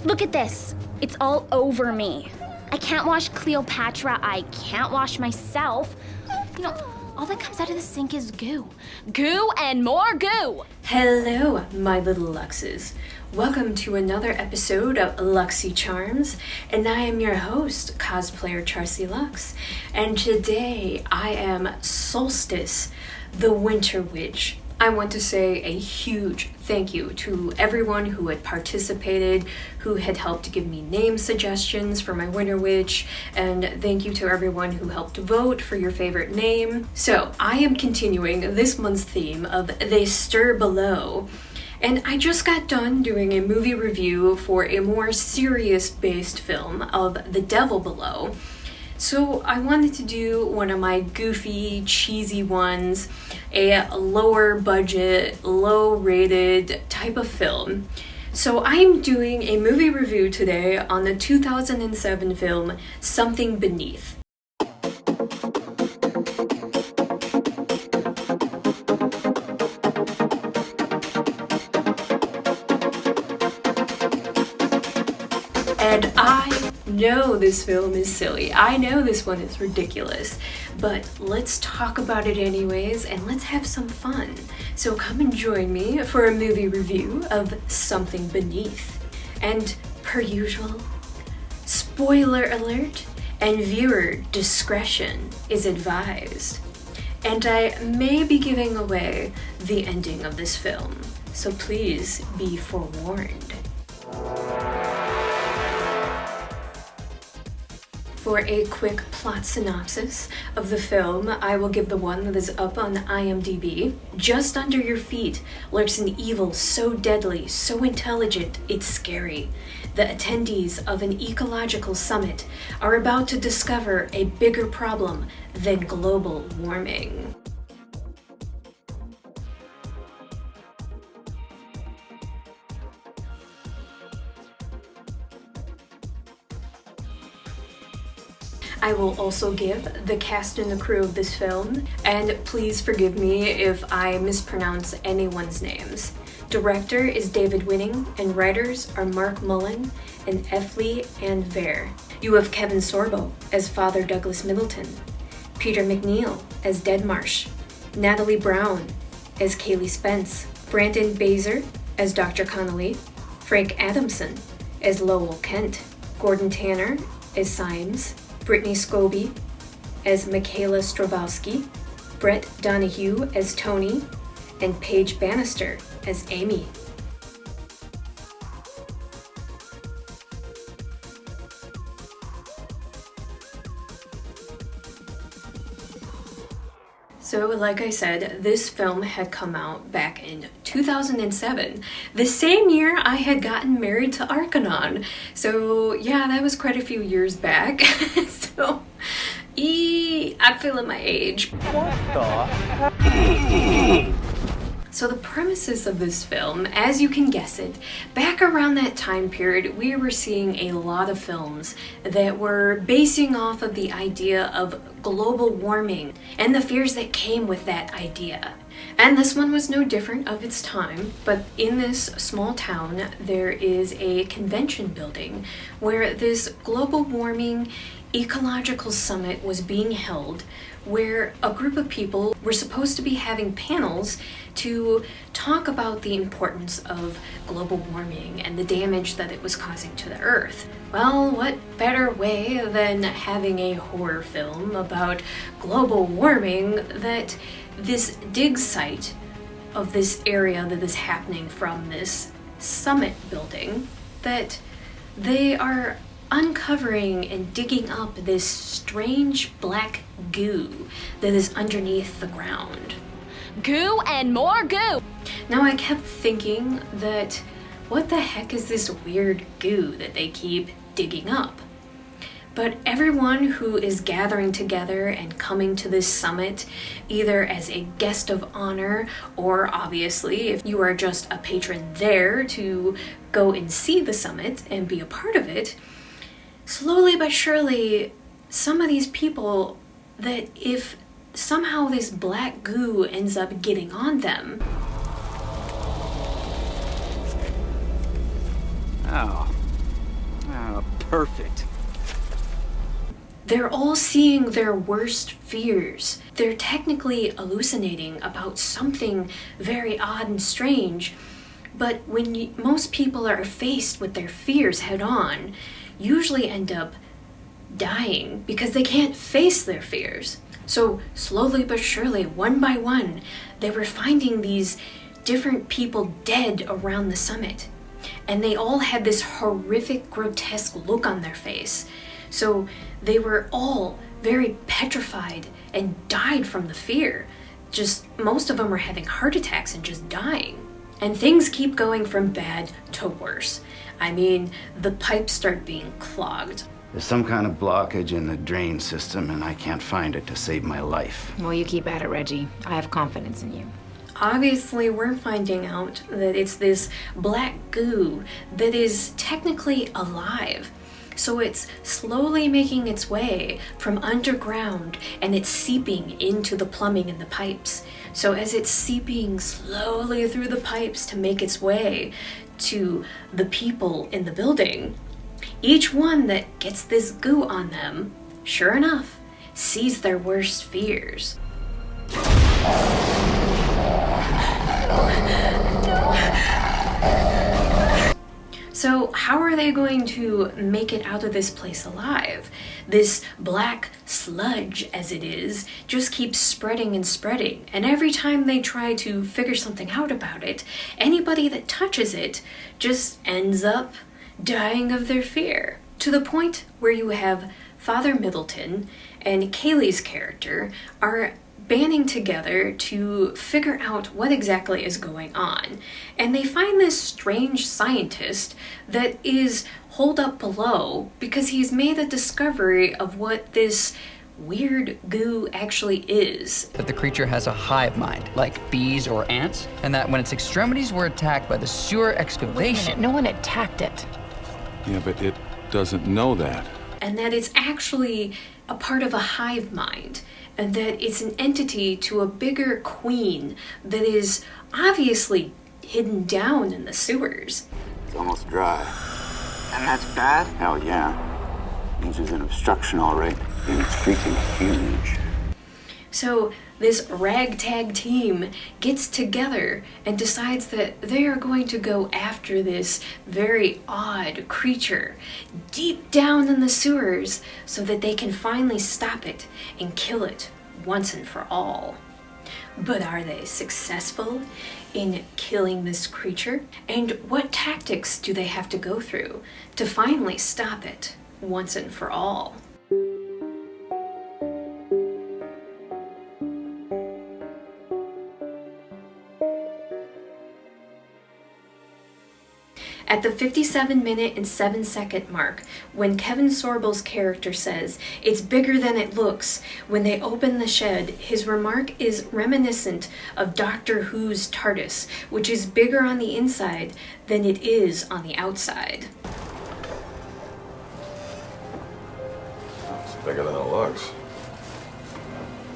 Look at this. It's all over me. I can't wash Cleopatra. I can't wash myself. You know, all that comes out of the sink is goo. Goo and more goo. Hello, my little luxes. Welcome to another episode of luxxxycharms, and I am your host, cosplayer Charcy Lux. And today I am Solstice, the Winter Witch. I want to say a huge thank you to everyone who had participated, who had helped give me name suggestions for my Winter Witch, and thank you to everyone who helped vote for your favorite name. So I am continuing this month's theme of They Stir Below, and I just got done doing a movie review for a more serious-based film of The Devil Below. So I wanted to do one of my goofy, cheesy ones, a lower budget, low rated type of film. So I'm doing a movie review today on the 2007 film Something Beneath. And I know this film is silly. I know this one is ridiculous, but let's talk about it anyways and let's have some fun. So come and join me for a movie review of Something Beneath. And per usual, spoiler alert and viewer discretion is advised. And I may be giving away the ending of this film, so please be forewarned. For a quick plot synopsis of the film, I will give the one that is up on IMDb. Just under your feet lurks an evil so deadly, so intelligent, it's scary. The attendees of an ecological summit are about to discover a bigger problem than global warming. I will also give the cast and the crew of this film, and please forgive me if I mispronounce anyone's names. Director is David Winning, and writers are Mark Mullen and F. Lee and Vare. You have Kevin Sorbo as Father Douglas Middleton, Peter MacNeill as Deadmarsh, Natalie Brown as Kaylee Spence, Brandon Beiser as Dr. Connolly, Frank Adamson as Lowell Kent, Gordon Tanner as Symes, Brittany Scobie as Michaela Stravowski, Brett Donahue as Tony, and Paige Bannister as Amy. So, like I said, this film had come out back in 2007, the same year I had gotten married to Arkanon. So, yeah, that was quite a few years back. So, I'm feeling my age. So the premises of this film, as you can guess it, back around that time period, we were seeing a lot of films that were basing off of the idea of global warming and the fears that came with that idea. And this one was no different of its time, but in this small town, there is a convention building where this global warming ecological summit was being held, where a group of people were supposed to be having panels to talk about the importance of global warming and the damage that it was causing to the earth. Well, what better way than having a horror film about global warming that this dig site of this area that is happening from this summit building, that they are uncovering and digging up this strange black goo that is underneath the ground. Goo and more goo. Now I kept thinking that what the heck is this weird goo that they keep digging up? But everyone who is gathering together and coming to this summit, either as a guest of honor or obviously if you are just a patron there to go and see the summit and be a part of it, slowly but surely, some of these people, that if somehow this black goo ends up getting on them. Oh, perfect. They're all seeing their worst fears. They're technically hallucinating about something very odd and strange. But when most people are faced with their fears head on, usually end up dying because they can't face their fears. So slowly but surely, one by one, they were finding these different people dead around the summit. And they all had this horrific, grotesque look on their face. So they were all very petrified and died from the fear. Just most of them were having heart attacks and just dying. And things keep going from bad to worse. I mean, the pipes start being clogged. There's some kind of blockage in the drain system, and I can't find it to save my life. Well, you keep at it, Reggie. I have confidence in you. Obviously, we're finding out that it's this black goo that is technically alive. So it's slowly making its way from underground and it's seeping into the plumbing and the pipes. So as it's seeping slowly through the pipes to make its way to the people in the building, each one that gets this goo on them, sure enough, sees their worst fears. So how are they going to make it out of this place alive? This black sludge, as it is, just keeps spreading and spreading. And every time they try to figure something out about it, anybody that touches it just ends up dying of their fear. To the point where you have Father Middleton and Kaylee's character are banding together to figure out what exactly is going on. And they find this strange scientist that is holed up below because he's made a discovery of what this weird goo actually is. That the creature has a hive mind, like bees or ants, and that when its extremities were attacked by the sewer excavation... No one attacked it. Yeah, but it doesn't know that. And that it's actually a part of a hive mind, and that it's an entity to a bigger queen that is obviously hidden down in the sewers. It's almost dry. And that's bad? Hell yeah. Means there's an obstruction all right, and it's freaking huge. So this ragtag team gets together and decides that they are going to go after this very odd creature deep down in the sewers so that they can finally stop it and kill it once and for all. But are they successful in killing this creature? And what tactics do they have to go through to finally stop it once and for all? At the 57-minute and 7-second mark, when Kevin Sorbo's character says, "It's bigger than it looks," when they open the shed, his remark is reminiscent of Doctor Who's TARDIS, which is bigger on the inside than it is on the outside. It's bigger than it looks.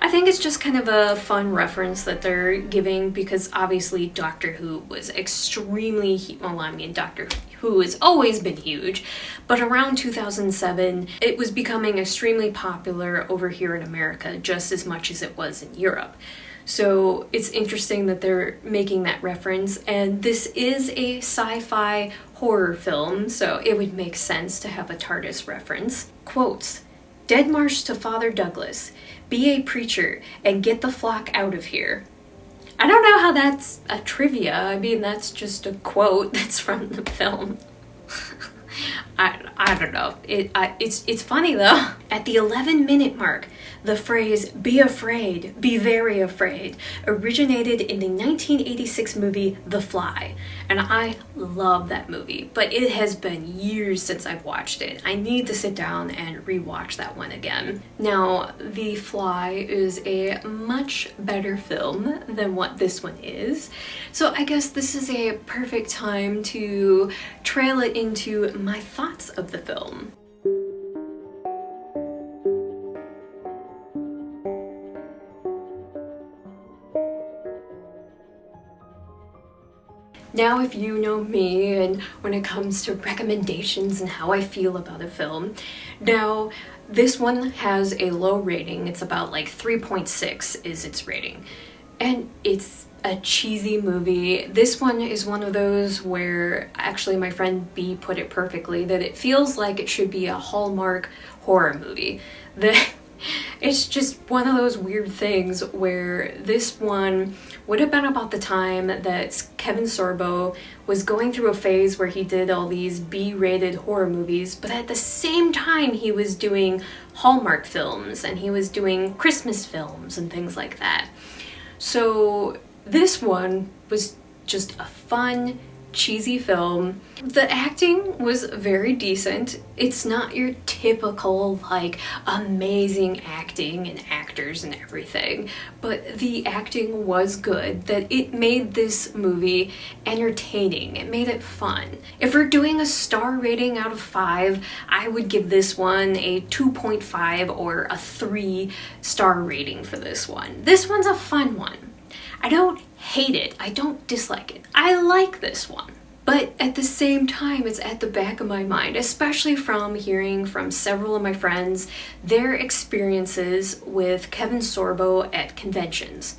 I think it's just kind of a fun reference that they're giving because obviously Doctor Who was extremely, Doctor Who has always been huge, but around 2007 it was becoming extremely popular over here in America just as much as it was in Europe. So it's interesting that they're making that reference, and this is a sci-fi horror film, so it would make sense to have a TARDIS reference. Quotes, "Dead March to Father Douglas. Be a preacher and get the flock out of here." I don't know how that's a trivia. I mean, that's just a quote that's from the film. I don't know. It's funny though. At the 11-minute mark, the phrase "be afraid, be very afraid" originated in the 1986 movie The Fly, and I love that movie, but it has been years since I've watched it. I need to sit down and rewatch that one again. Now, The Fly is a much better film than what this one is, so I guess this is a perfect time to trail it into my thoughts of the film. Now, if you know me and when it comes to recommendations and how I feel about a film, now this one has a low rating. It's about like 3.6 is its rating. And it's a cheesy movie. This one is one of those where actually my friend B put it perfectly, that it feels like it should be a Hallmark horror movie. It's just one of those weird things where this one would have been about the time that Kevin Sorbo was going through a phase where he did all these B-rated horror movies, but at the same time he was doing Hallmark films and he was doing Christmas films and things like that. So this one was just a fun, cheesy film. The acting was very decent. It's not your typical like amazing acting and actors and everything, but the acting was good, that it made this movie entertaining. It made it fun. If we're doing a star rating out of 5, I would give this one a 2.5 or a 3-star rating for this one. This one's a fun one. I don't hate it. I don't dislike it. I like this one. But at the same time, it's at the back of my mind, especially from hearing from several of my friends their experiences with Kevin Sorbo at conventions.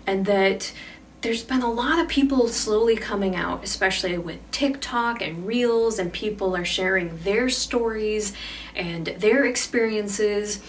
And that there's been a lot of people slowly coming out, especially with TikTok and Reels, and people are sharing their stories and their experiences,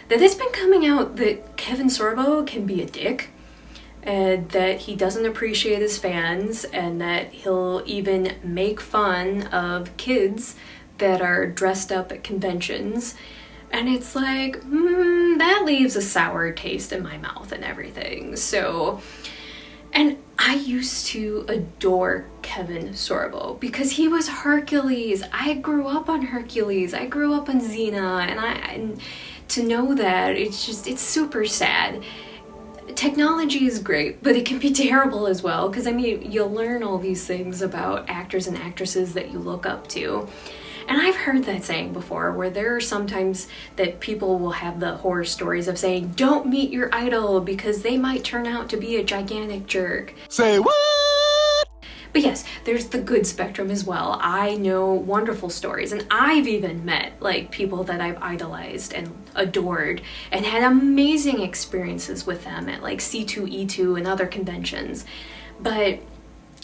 that it's been coming out that Kevin Sorbo can be a dick, and that he doesn't appreciate his fans, and that he'll even make fun of kids that are dressed up at conventions. And it's like, that leaves a sour taste in my mouth and everything. So, and I used to adore Kevin Sorbo because he was Hercules. I grew up on Hercules. I grew up on Xena, and to know that, it's super sad. Technology is great, but it can be terrible as well, because I mean, you'll learn all these things about actors and actresses that you look up to. And I've heard that saying before, where there are sometimes that people will have the horror stories of saying, don't meet your idol because they might turn out to be a gigantic jerk. Say what? But yes, there's the good spectrum as well. I know wonderful stories, and I've even met like people that I've idolized and adored and had amazing experiences with them at like C2E2 and other conventions. But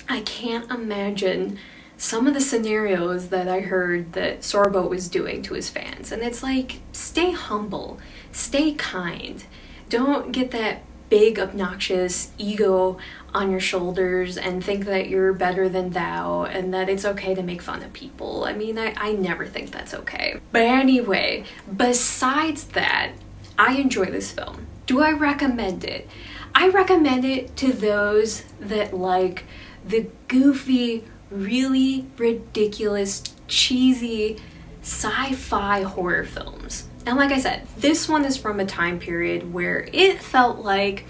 I can't imagine some of the scenarios that I heard that Sorbo was doing to his fans. And it's like, stay humble, stay kind. Don't get that big obnoxious ego on your shoulders and think that you're better than thou and that it's okay to make fun of people. I mean, I never think that's okay. But anyway, besides that, I enjoy this film. Do I recommend it? I recommend it to those that like the goofy, really ridiculous, cheesy sci-fi horror films. And like I said, this one is from a time period where it felt like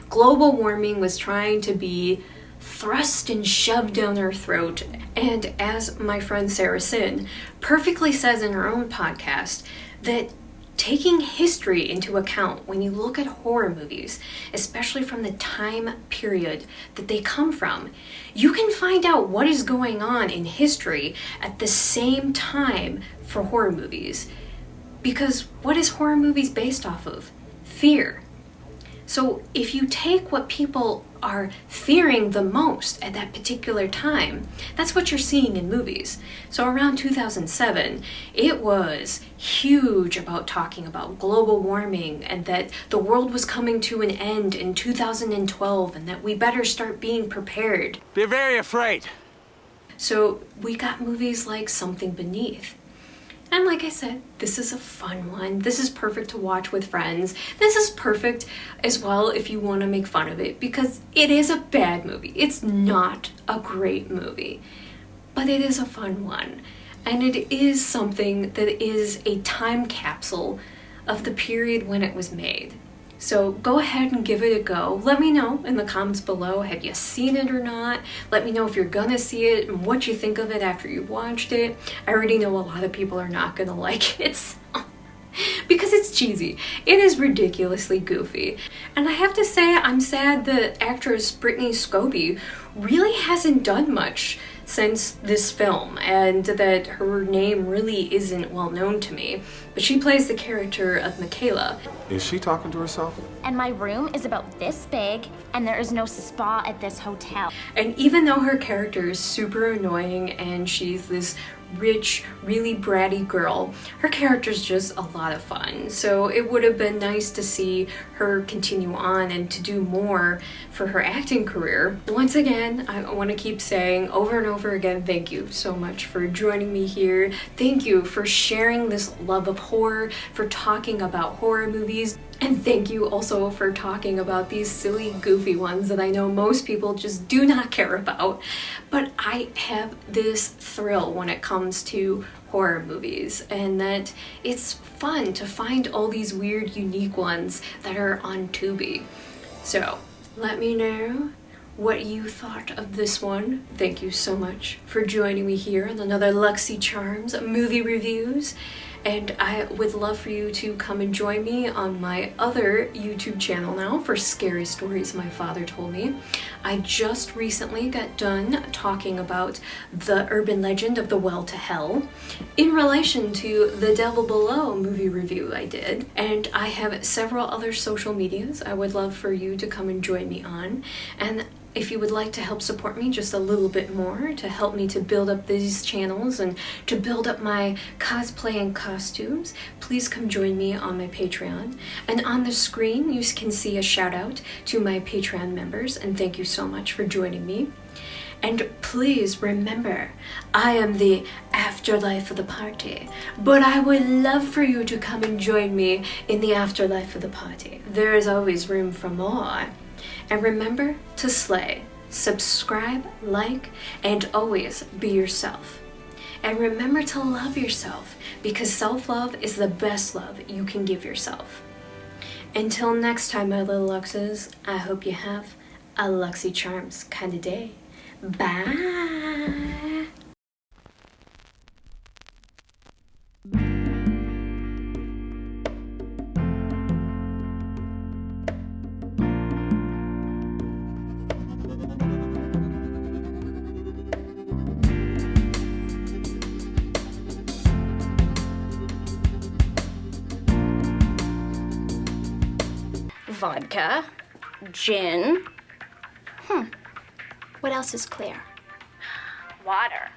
global warming was trying to be thrust and shoved down our throat. And as my friend Sarah Sin perfectly says in her own podcast, that taking history into account when you look at horror movies, especially from the time period that they come from, you can find out what is going on in history at the same time for horror movies. Because what is horror movies based off of? Fear. So if you take what people are fearing the most at that particular time, that's what you're seeing in movies. So around 2007, it was huge about talking about global warming and that the world was coming to an end in 2012 and that we better start being prepared. They're very afraid. So we got movies like Something Beneath. And like I said, this is a fun one. This is perfect to watch with friends. This is perfect as well if you want to make fun of it, because it is a bad movie. It's not a great movie, but it is a fun one. And it is something that is a time capsule of the period when it was made. So go ahead and give it a go. Let me know in the comments below, have you seen it or not? Let me know if you're gonna see it and what you think of it after you've watched it. I already know a lot of people are not gonna like it, so. because it's cheesy. It is ridiculously goofy. And I have to say, I'm sad that actress Brittany Scobie really hasn't done much since this film, and that her name really isn't well known to me. But she plays the character of Michaela. Is she talking to herself? And my room is about this big, and there is no spa at this hotel. And even though her character is super annoying and she's this rich, really bratty girl, her character's just a lot of fun. So it would have been nice to see her continue on and to do more for her acting career. Once again, I want to keep saying over and over again, thank you so much for joining me here. Thank you for sharing this love of horror, for talking about horror movies. And thank you also for talking about these silly, goofy ones that I know most people just do not care about. But I have this thrill when it comes to horror movies, and that it's fun to find all these weird, unique ones that are on Tubi. So let me know what you thought of this one. Thank you so much for joining me here on another luxxxycharms movie reviews. And I would love for you to come and join me on my other YouTube channel now for Scary Stories My Father Told Me. I just recently got done talking about the urban legend of the Well to Hell in relation to the Devil Below movie review I did. And I have several other social medias I would love for you to come and join me on. And if you would like to help support me just a little bit more, to help me to build up these channels and to build up my cosplay and costumes, please come join me on my Patreon. And on the screen, you can see a shout out to my Patreon members, and thank you so much for joining me. And please remember, I am the afterlife of the party, but I would love for you to come and join me in the afterlife of the party. There is always room for more. And remember to slay, subscribe, like, and always be yourself. And remember to love yourself, because self-love is the best love you can give yourself. Until next time, my little luxes, I hope you have a luxxxycharms kind of day. Bye! Vodka, gin. What else is clear? Water.